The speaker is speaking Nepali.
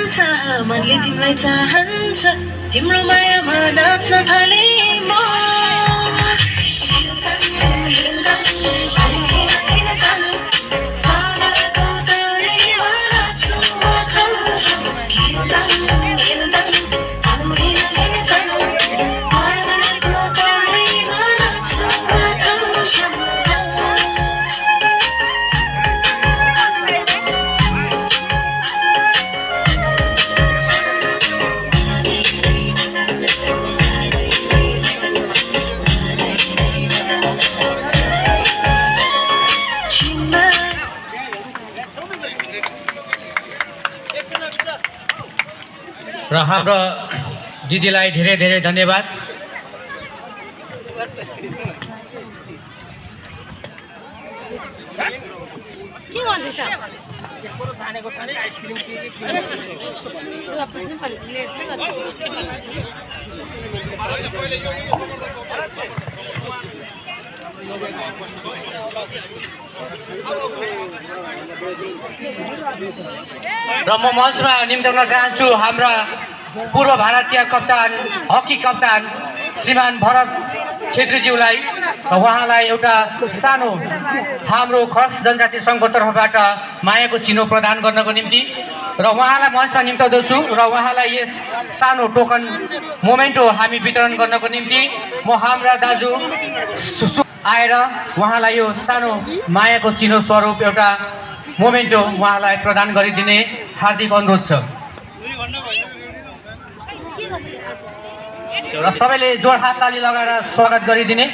चाहन्छ मनले तिमीलाई चाहन्छ तिम्रो मायामा नाच्न थाले म र हाम्रो दिदीलाई धेरै धेरै धन्यवाद। के भन्दैछ र म मञ्चमा निम्त्याउन चाहन्छु हाम्रा पूर्व भारतीय कप्तान हकी कप्तान श्रीमान भरत छेत्रीज्यूलाई र उहाँलाई एउटा सानो हाम्रो खस जनजाति सङ्घको तर्फबाट मायाको चिनो प्रदान गर्नको निम्ति र उहाँलाई मञ्चमा निम्ताउँदछु र उहाँलाई यस सानो टोकन मोमेन्टो हामी वितरण गर्नको निम्ति म हाम्रा दाजु आएर उहाँलाई यो सानो मायाको चिनो स्वरूप एउटा मोमेन्टो उहाँलाई प्रदान गरिदिने हार्दिक अनुरोध छ र सबैले जोड हात ताली लगाएर स्वागत गरिदिने।